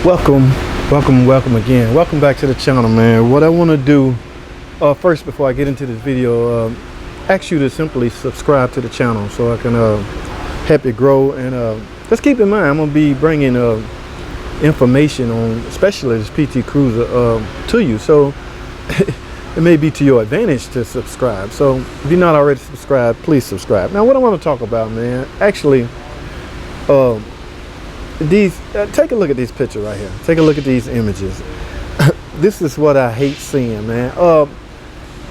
Welcome again. Welcome back to the channel, man. What I want to do first, before I get into this video, ask you to simply subscribe to the channel so I can help it grow. And just keep in mind, I'm gonna be bringing information on, especially this PT Cruiser, to you. So it may be to your advantage to subscribe. So if you're not already subscribed, please subscribe. Now, what I want to talk about, man, actually, take a look at this picture right here. Take a look at these images. This is what I hate seeing, man.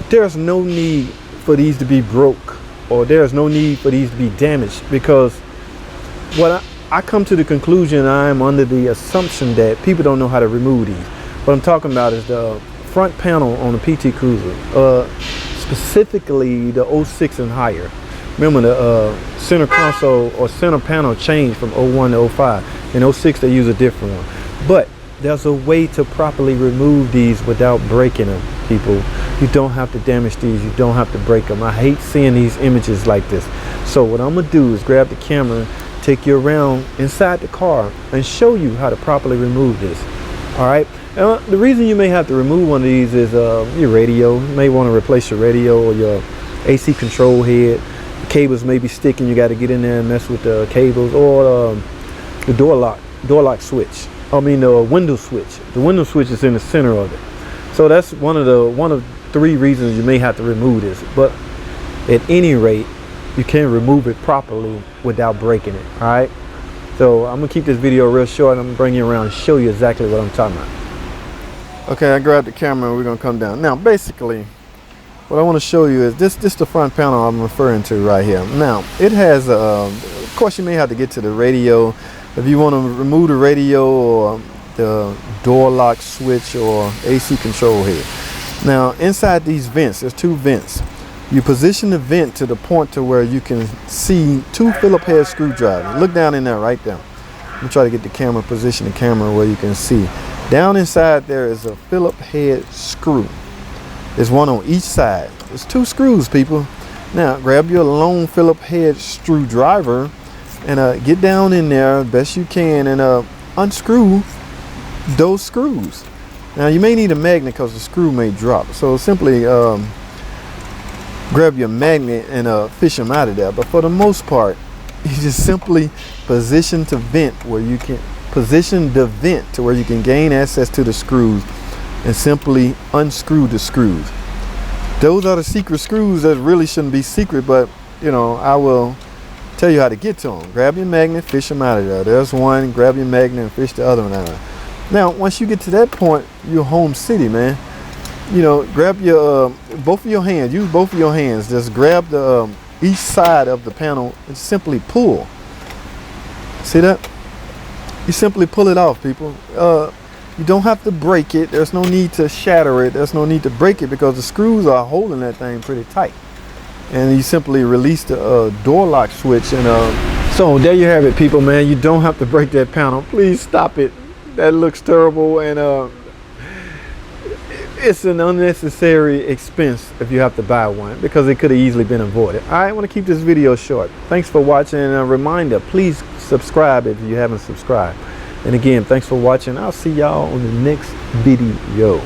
There's no need for these to be broke, or there's no need for these to be damaged, because what I come to the conclusion, I'm under the assumption that people don't know how to remove these. What I'm talking about is the front panel on the PT Cruiser, specifically the 06 and higher. Remember, the center console or center panel changed from 01 to 05. In 06 they use a different one. But there's a way to properly remove these without breaking them, people. You don't have to damage these, you don't have to break them. I hate seeing these images like this. So what I'm gonna do is grab the camera, take you around inside the car and show you how to properly remove this. All right. The reason you may have to remove one of these is your radio. You may want to replace your radio or your AC control head. The cables may be sticking. You got to get in there and mess with the cables, or the door lock switch. I mean the window switch. The window switch is in the center of it. So that's one of three reasons you may have to remove this. But at any rate, you can remove it properly without breaking it. All right. So I'm gonna keep this video real short. I'm gonna bring you around and show you exactly what I'm talking about. Okay, I grabbed the camera and we're gonna come down. Now, basically, what I want to show you is this the front panel I'm referring to right here. Now, it has, of course, you may have to get to the radio. If you want to remove the radio or the door lock switch or AC control head. Now, inside these vents, there's two vents. You position the vent to the point to where you can see two Phillips head screwdrivers. Look down in there, right there. Let me try to get the camera, position the camera where you can see. Down inside there is a Phillips head screw. There's one on each side. There's two screws, people. Now, grab your long Phillips head screwdriver and get down in there best you can and unscrew those screws. Now, you may need a magnet because the screw may drop. So simply grab your magnet and fish them out of there. But for the most part, you just simply position the vent where you can gain access to the screws and simply unscrew the screws. Those are the secret screws that really shouldn't be secret, but you know, I will tell you how to get to them. Grab your magnet, fish them out of there. There's one, grab your magnet and fish the other one out. Now, once you get to that point, you're home city, man. You know, grab your both of your hands. Use both of your hands. Just grab the each side of the panel and simply pull. See that? You simply pull it off, people. You don't have to break it. There's no need to shatter it. There's no need to break it because the screws are holding that thing pretty tight. And you simply release the door lock switch. And so there you have it, people, man. You don't have to break that panel. Please stop it. That looks terrible, and it's an unnecessary expense if you have to buy one, because it could have easily been avoided. I want to keep this video short. Thanks for watching, and a reminder, please subscribe if you haven't subscribed. And again, thanks for watching. I'll see y'all on the next video.